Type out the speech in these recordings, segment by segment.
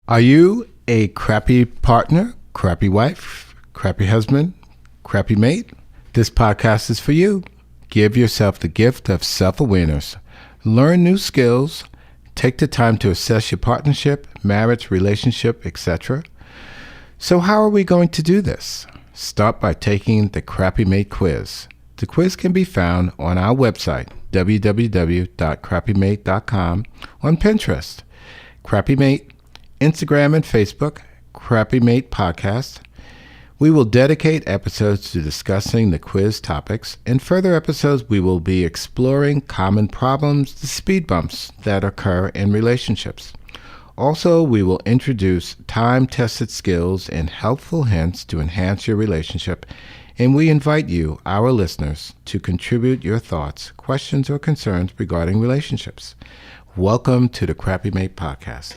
Are you a crappy partner, crappy wife, crappy husband, crappy mate? This podcast is for you. Give yourself the gift of self-awareness. Learn new skills. Take the time to assess your partnership, marriage, relationship, etc. So how are we going to do this? Start by taking the Crappy Mate quiz. The quiz can be found on our website, www.crappymate.com, on Pinterest, Crappy Mate, Instagram and Facebook, Crappy Mate Podcast. We will dedicate episodes to discussing the quiz topics. In further episodes, we will be exploring common problems, the speed bumps that occur in relationships. Also, we will introduce time-tested skills and helpful hints to enhance your relationship, and we invite you, our listeners, to contribute your thoughts, questions, or concerns regarding relationships. Welcome to the Crappy Mate Podcast.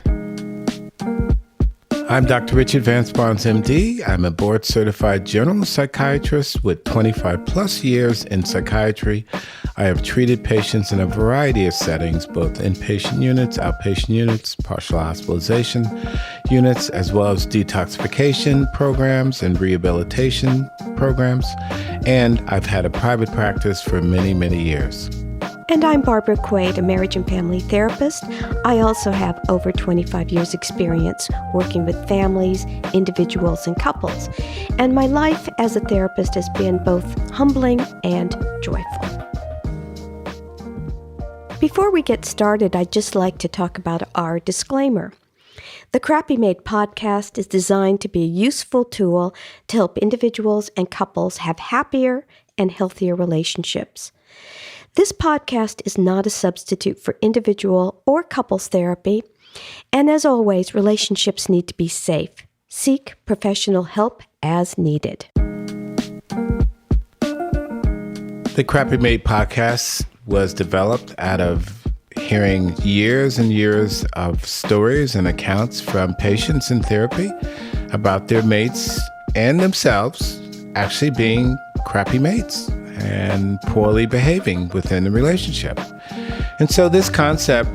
I'm Dr. Richard Vance Barnes, MD. I'm a board-certified general psychiatrist with 25 plus years in psychiatry. I have treated patients in a variety of settings, both inpatient units, outpatient units, partial hospitalization units, as well as detoxification programs and rehabilitation programs. And I've had a private practice for many, many years. And I'm Barbara Quaid, a marriage and family therapist. I also have over 25 years experience working with families, individuals, and couples. And my life as a therapist has been both humbling and joyful. Before we get started, I'd just like to talk about our disclaimer. The Crappy Mate podcast is designed to be a useful tool to help individuals and couples have happier and healthier relationships. This podcast is not a substitute for individual or couples therapy, and as always, relationships need to be safe. Seek professional help as needed. The Crappy Mate podcast was developed out of hearing years and years of stories and accounts from patients in therapy about their mates and themselves actually being crappy mates and poorly behaving within the relationship. And so this concept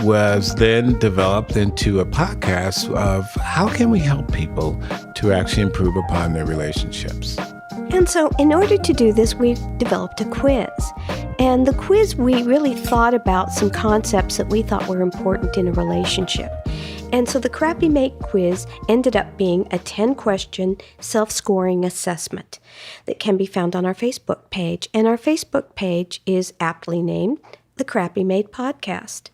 was then developed into a podcast of how can we help people to actually improve upon their relationships. And so in order to do this, we developed a quiz. And the quiz, we really thought about some concepts that we thought were important in a relationship. And so the Crappy Mate quiz ended up being a 10-question self-scoring assessment that can be found on our Facebook page. And our Facebook page is aptly named the Crappy Mate Podcast.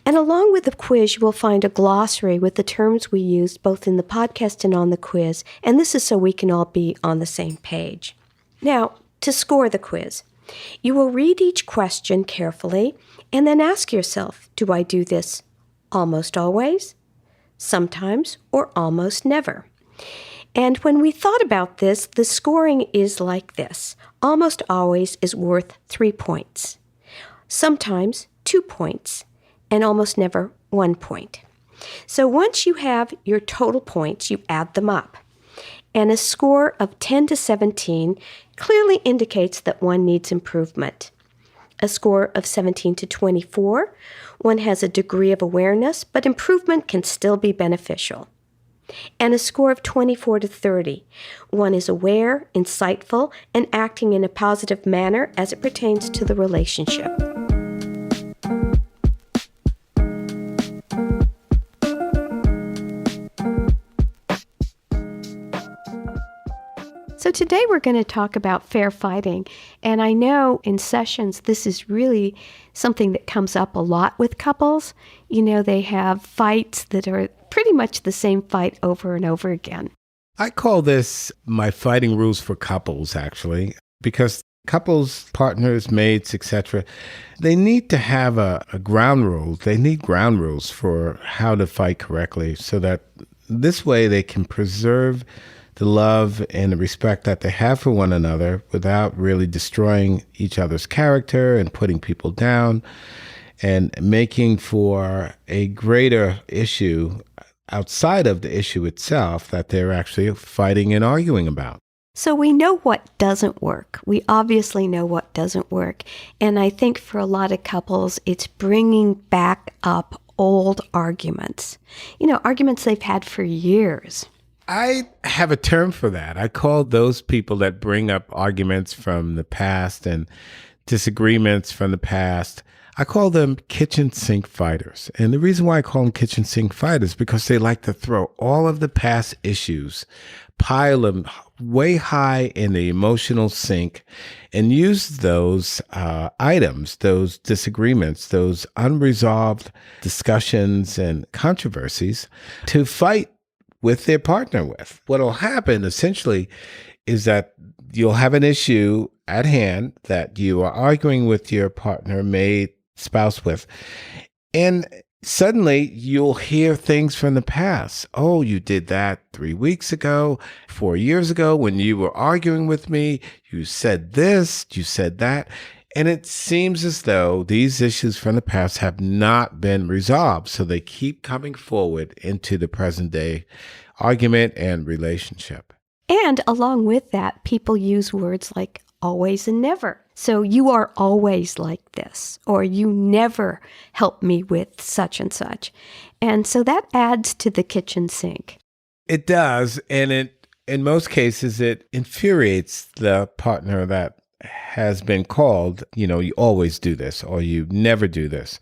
And along with the quiz, you will find a glossary with the terms we used both in the podcast and on the quiz. And this is so we can all be on the same page. Now, to score the quiz, you will read each question carefully and then ask yourself, do I do this almost always, sometimes, or almost never? And when we thought about this, the scoring is like this. Almost always is worth 3 points. Sometimes 2 points, and almost never 1 point. So once you have your total points, you add them up. And a score of 10 to 17 clearly indicates that one needs improvement. A score of 17 to 24, one has a degree of awareness, but improvement can still be beneficial. And a score of 24 to 30, one is aware, insightful, and acting in a positive manner as it pertains to the relationship. So today we're going to talk about fair fighting. And I know in sessions this is really something that comes up a lot with couples. You know, they have fights that are pretty much the same fight over and over again. I call this my fighting rules for couples, actually, because couples, partners, mates, etc., they need to have a ground rule. They need ground rules for how to fight correctly so that this way they can preserve the love and the respect that they have for one another without really destroying each other's character and putting people down and making for a greater issue outside of the issue itself that they're actually fighting and arguing about. So we know what doesn't work. We obviously know what doesn't work. And I think for a lot of couples, it's bringing back up old arguments. Arguments they've had for years. I have a term for that. I call those people that bring up arguments from the past and disagreements from the past, I call them kitchen sink fighters. And the reason why I call them kitchen sink fighters is because they like to throw all of the past issues, pile them way high in the emotional sink, and use those items, those disagreements, those unresolved discussions and controversies to fight with their partner with. What'll happen essentially is that you'll have an issue at hand that you are arguing with your partner, mate, spouse with, and suddenly you'll hear things from the past. Oh, you did that 3 weeks ago, 4 years ago when you were arguing with me. You said this, you said that. And it seems as though these issues from the past have not been resolved. So they keep coming forward into the present day argument and relationship. And along with that, people use words like always and never. So you are always like this, or you never help me with such and such. And so that adds to the kitchen sink. It does. And in most cases, it infuriates the partner that has been called, you always do this, or you never do this.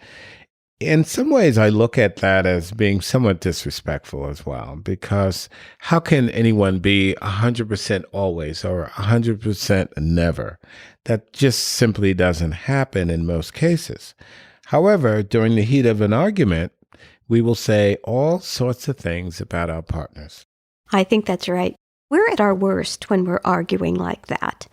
In some ways, I look at that as being somewhat disrespectful as well, because how can anyone be 100% always or 100% never? That just simply doesn't happen in most cases. However, during the heat of an argument, we will say all sorts of things about our partners. I think that's right. We're at our worst when we're arguing like that.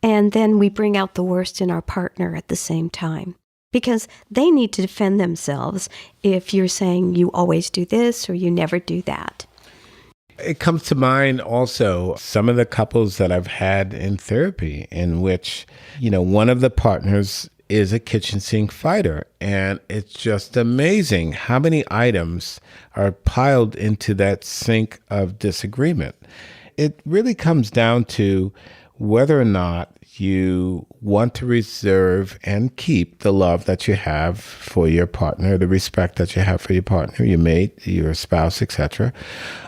And then we bring out the worst in our partner at the same time. Because they need to defend themselves if you're saying you always do this or you never do that. It comes to mind also some of the couples that I've had in therapy in which, one of the partners is a kitchen sink fighter. And it's just amazing how many items are piled into that sink of disagreement. It really comes down to whether or not you want to reserve and keep the love that you have for your partner, the respect that you have for your partner, your mate, your spouse, etc.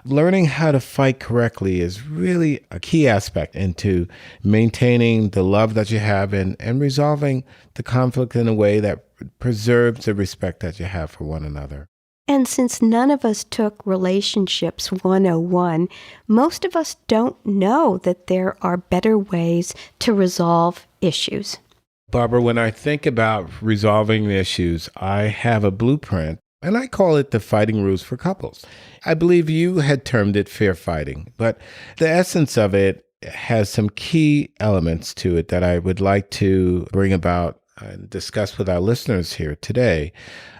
Learning how to fight correctly is really a key aspect into maintaining the love that you have and resolving the conflict in a way that preserves the respect that you have for one another. And since none of us took Relationships 101, most of us don't know that there are better ways to resolve issues. Barbara, when I think about resolving issues, I have a blueprint, and I call it the fighting rules for couples. I believe you had termed it fair fighting, but the essence of it has some key elements to it that I would like to bring about and discuss with our listeners here today.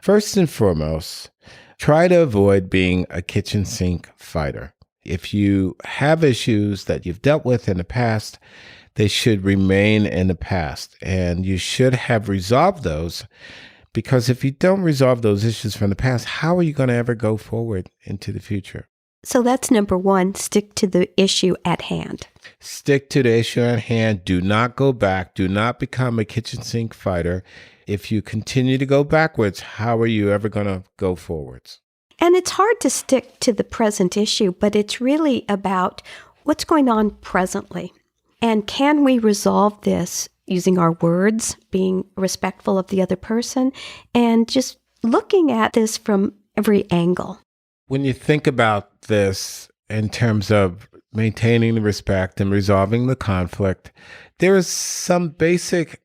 First and foremost, try to avoid being a kitchen sink fighter. If you have issues that you've dealt with in the past, they should remain in the past, and you should have resolved those, because if you don't resolve those issues from the past, how are you going to ever go forward into the future? So that's number one, stick to the issue at hand. Stick to the issue at hand. Do not go back. Do not become a kitchen sink fighter. If you continue to go backwards, how are you ever going to go forwards? And it's hard to stick to the present issue, but it's really about what's going on presently. And can we resolve this using our words, being respectful of the other person, and just looking at this from every angle? When you think about this in terms of maintaining the respect and resolving the conflict, there is some basic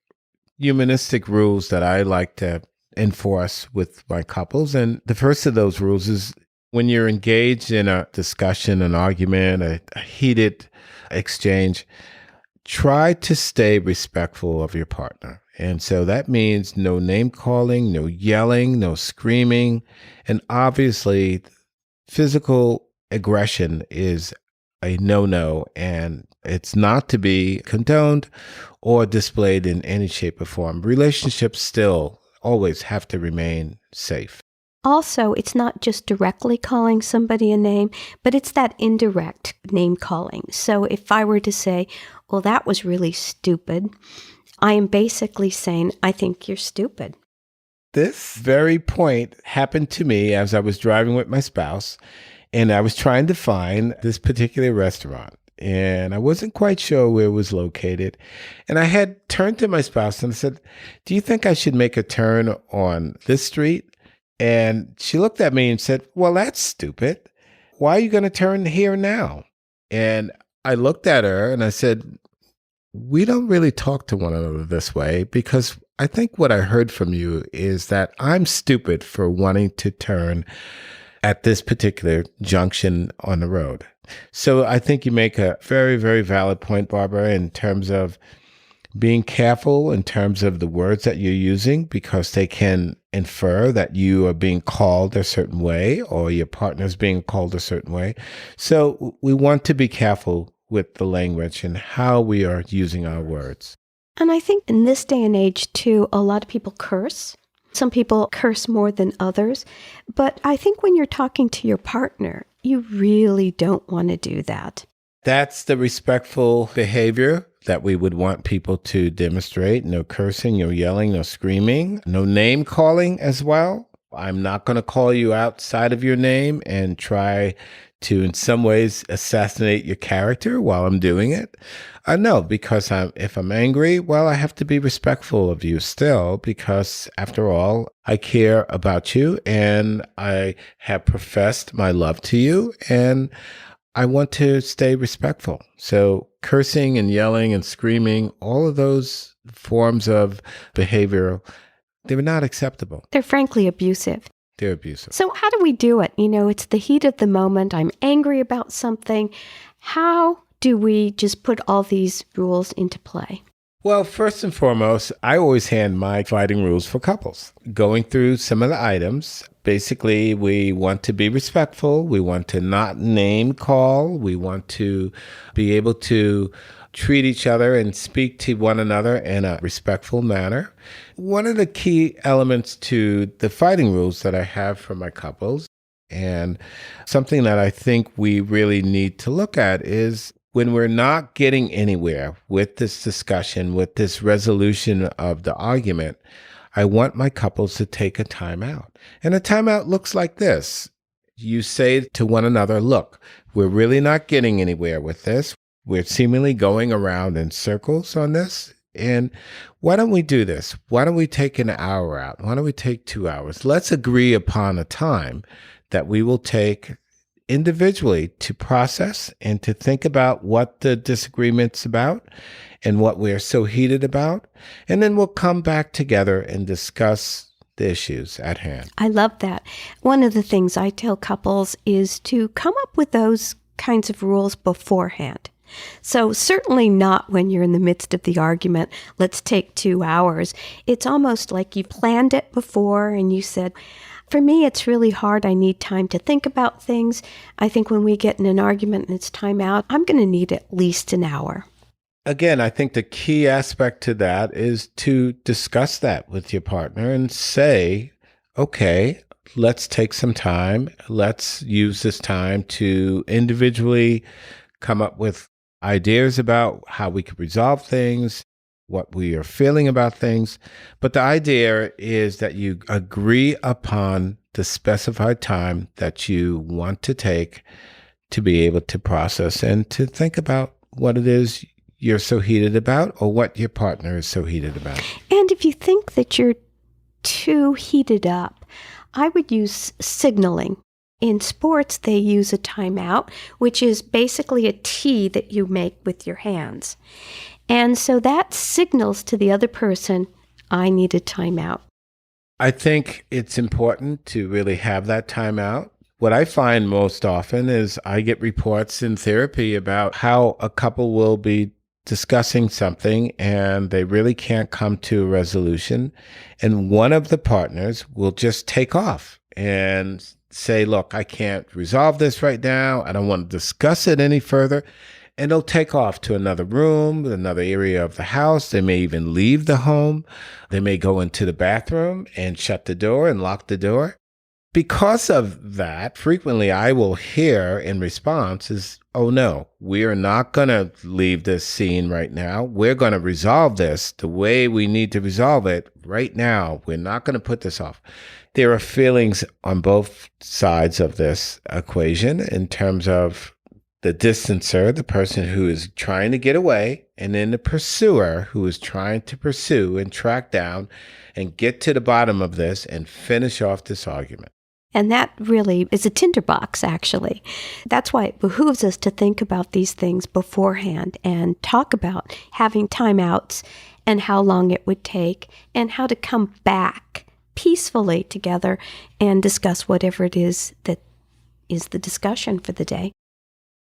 humanistic rules that I like to enforce with my couples. And the first of those rules is when you're engaged in a discussion, an argument, a heated exchange, try to stay respectful of your partner. And so that means no name calling, no yelling, no screaming. And obviously, physical aggression is a no-no, and it's not to be condoned or displayed in any shape or form. Relationships still always have to remain safe. Also, it's not just directly calling somebody a name, but it's that indirect name calling. So if I were to say, well, that was really stupid, I am basically saying, I think you're stupid. This very point happened to me as I was driving with my spouse, and I was trying to find this particular restaurant. And I wasn't quite sure where it was located. And I had turned to my spouse and said, "Do you think I should make a turn on this street?" And she looked at me and said, "Well, that's stupid. Why are you going to turn here now?" And I looked at her and I said, "We don't really talk to one another this way because I think what I heard from you is that I'm stupid for wanting to turn at this particular junction on the road." So I think you make a very, very valid point, Barbara, in terms of being careful in terms of the words that you're using, because they can infer that you are being called a certain way or your partner's being called a certain way. So we want to be careful with the language and how we are using our words. And I think in this day and age, too, a lot of people curse. Some people curse more than others. But I think when you're talking to your partner, you really don't want to do that. That's the respectful behavior that we would want people to demonstrate. No cursing, no yelling, no screaming, no name calling as well. I'm not going to call you outside of your name and try to, in some ways, assassinate your character while I'm doing it. No, because if I'm angry, well, I have to be respectful of you still, because after all, I care about you and I have professed my love to you and I want to stay respectful. So cursing and yelling and screaming, all of those forms of behavior, they're not acceptable. They're frankly abusive. They're abusive. So how do we do it? It's the heat of the moment. I'm angry about something. How do we just put all these rules into play? Well, first and foremost, I always hand my fighting rules for couples. Going through some of the items, basically, we want to be respectful. We want to not name call. We want to be able to treat each other and speak to one another in a respectful manner. One of the key elements to the fighting rules that I have for my couples, and something that I think we really need to look at, is when we're not getting anywhere with this discussion, with this resolution of the argument, I want my couples to take a timeout. And a timeout looks like this. You say to one another, "Look, we're really not getting anywhere with this. We're seemingly going around in circles on this. And why don't we do this? Why don't we take an hour out? Why don't we take 2 hours? Let's agree upon a time that we will take individually to process and to think about what the disagreement's about and what we're so heated about. And then we'll come back together and discuss the issues at hand." I love that. One of the things I tell couples is to come up with those kinds of rules beforehand. So certainly not when you're in the midst of the argument, let's take 2 hours. It's almost like you planned it before and you said, "For me, it's really hard. I need time to think about things. I think when we get in an argument and it's time out, I'm going to need at least an hour." Again, I think the key aspect to that is to discuss that with your partner and say, "Okay, let's take some time. Let's use this time to individually come up with ideas about how we could resolve things, what we are feeling about things." But the idea is that you agree upon the specified time that you want to take to be able to process and to think about what it is you're so heated about or what your partner is so heated about. And if you think that you're too heated up, I would use signaling. In sports, they use a timeout, which is basically a T that you make with your hands. And so that signals to the other person, I need a timeout. I think it's important to really have that timeout. What I find most often is I get reports in therapy about how a couple will be discussing something and they really can't come to a resolution. And one of the partners will just take off and say, "Look, I can't resolve this right now. I don't want to discuss it any further." And they'll take off to another room, another area of the house. They may even leave the home. They may go into the bathroom and shut the door and lock the door because of that, frequently I will hear in response is, oh no, we are not going to leave this scene right now. We're going to resolve this the way we need to resolve it right now. We're not going to put this off. There are feelings on both sides of this equation in terms of the distancer, the person who is trying to get away, and then the pursuer who is trying to pursue and track down and get to the bottom of this and finish off this argument. And that really is a tinderbox, actually. That's why it behooves us to think about these things beforehand and talk about having timeouts and how long it would take and how to come back peacefully together and discuss whatever it is that is the discussion for the day.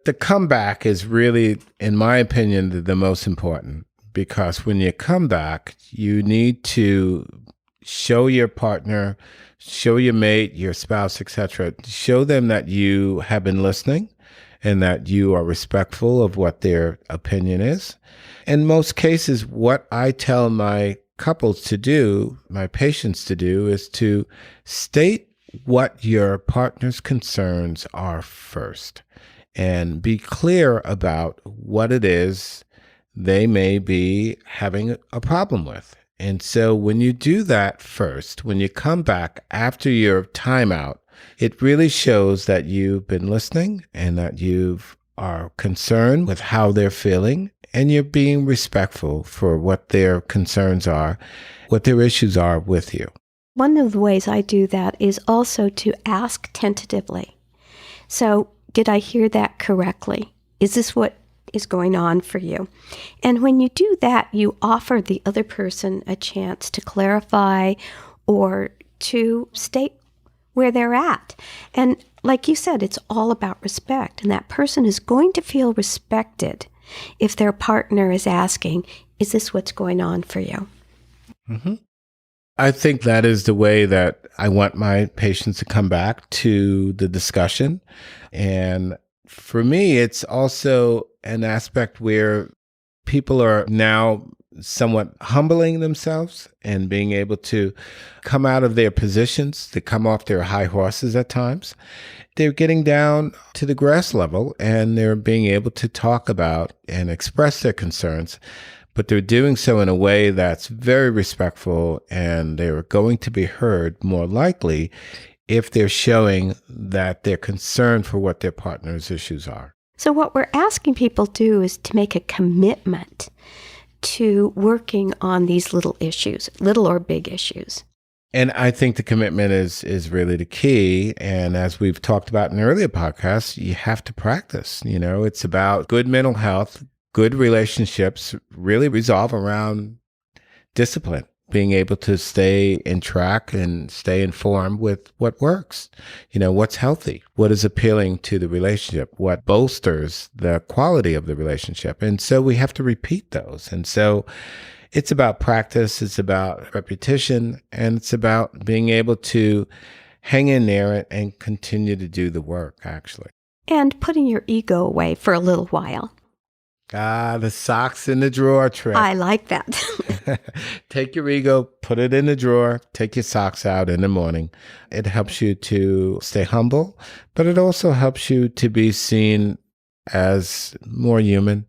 The comeback is really, in my opinion, the most important, because when you come back, you need to show your partner, show your mate, your spouse, etc., show them that you have been listening and that you are respectful of what their opinion is. In most cases, what I tell my couples to do, my patients to do, is to state what your partner's concerns are first and be clear about what it is they may be having a problem with. And so when you do that first, when you come back after your timeout, it really shows that you've been listening and that you are concerned with how they're feeling, and you're being respectful for what their concerns are, what their issues are with you. One of the ways I do that is also to ask tentatively. So, did I hear that correctly? Is this what is going on for you? And when you do that, you offer the other person a chance to clarify or to state where they're at. And like you said, it's all about respect. And that person is going to feel respected if their partner is asking, is this what's going on for you? Mm-hmm. I think that is the way that I want my patients to come back to the discussion. And for me, it's also an aspect where people are now somewhat humbling themselves and being able to come out of their positions, to come off their high horses at times. They're getting down to the grass level and they're being able to talk about and express their concerns, but they're doing so in a way that's very respectful, and they're going to be heard more likely if they're showing that they're concerned for what their partner's issues are. So what we're asking people to do is to make a commitment to working on these little issues, little or big issues. And I think the commitment is really the key. And as we've talked about in earlier podcasts, you have to practice. You know, it's about good mental health, good relationships really resolve around discipline, being able to stay in track and stay informed with what works, you know, what's healthy, what is appealing to the relationship, what bolsters the quality of the relationship. And so we have to repeat those. And so it's about practice, it's about repetition, and it's about being able to hang in there and continue to do the work, actually. And putting your ego away for a little while. The socks in the drawer trick. I like that. Take your ego, put it in the drawer, take your socks out in the morning. It helps you to stay humble, but it also helps you to be seen as more human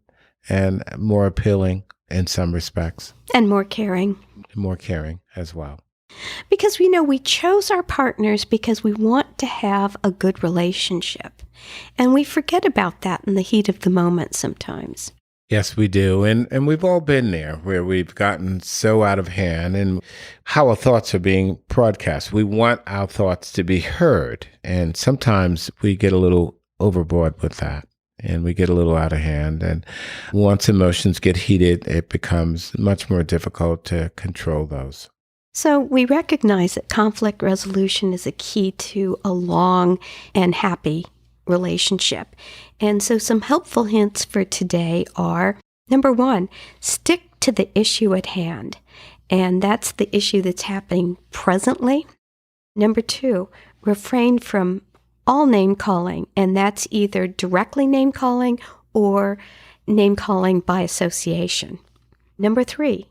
and more appealing in some respects. And more caring. More caring as well. Because we chose our partners because we want to have a good relationship. And we forget about that in the heat of the moment sometimes. Yes, we do. And we've all been there where we've gotten so out of hand and how our thoughts are being broadcast. We want our thoughts to be heard. And sometimes we get a little overboard with that. And we get a little out of hand. And once emotions get heated, it becomes much more difficult to control those. So we recognize that conflict resolution is a key to a long and happy relationship. And so some helpful hints for today are, number one, stick to the issue at hand. And that's the issue that's happening presently. Number two, refrain from all name calling, and that's either directly name calling or name calling by association. Number three,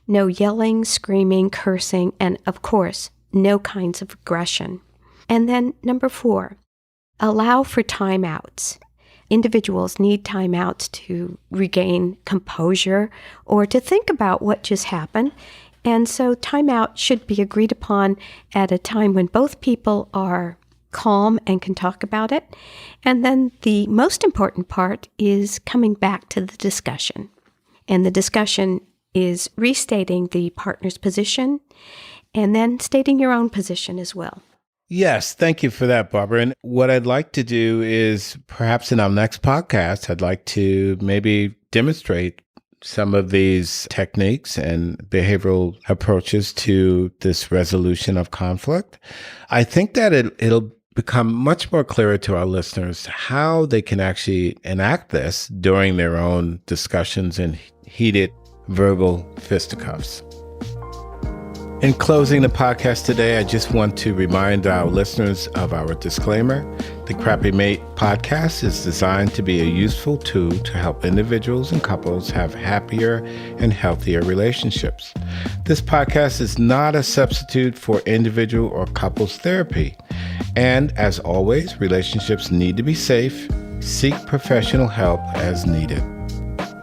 no yelling, screaming, cursing, and of course, no kinds of aggression. And then number 4, allow for timeouts. Individuals need timeouts to regain composure or to think about what just happened. And so timeout should be agreed upon at a time when both people are calm and can talk about it. And then the most important part is coming back to the discussion. And the discussion is restating the partner's position and then stating your own position as well. Yes, thank you for that, Barbara. And what I'd like to do is perhaps in our next podcast, I'd like to maybe demonstrate some of these techniques and behavioral approaches to this resolution of conflict. I think that it'll become much more clearer to our listeners how they can actually enact this during their own discussions and heated verbal fisticuffs. In closing the podcast today, I just want to remind our listeners of our disclaimer. The Crappy Mate podcast is designed to be a useful tool to help individuals and couples have happier and healthier relationships. This podcast is not a substitute for individual or couples therapy. And as always, relationships need to be safe. Seek professional help as needed.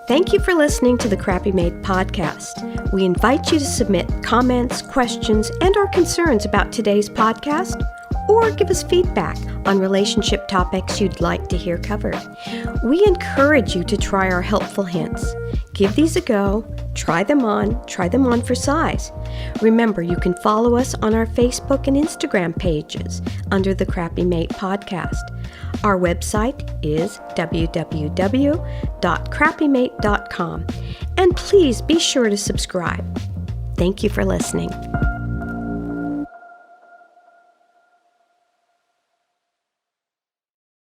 Thank you for listening to the Crappy Mate podcast. We invite you to submit comments, questions, and/or concerns about today's podcast, or give us feedback on relationship topics you'd like to hear covered. We encourage you to try our helpful hints. Give these a go, try them on for size. Remember, you can follow us on our Facebook and Instagram pages under the Crappy Mate podcast. Our website is www.crappymate.com. And please be sure to subscribe. Thank you for listening.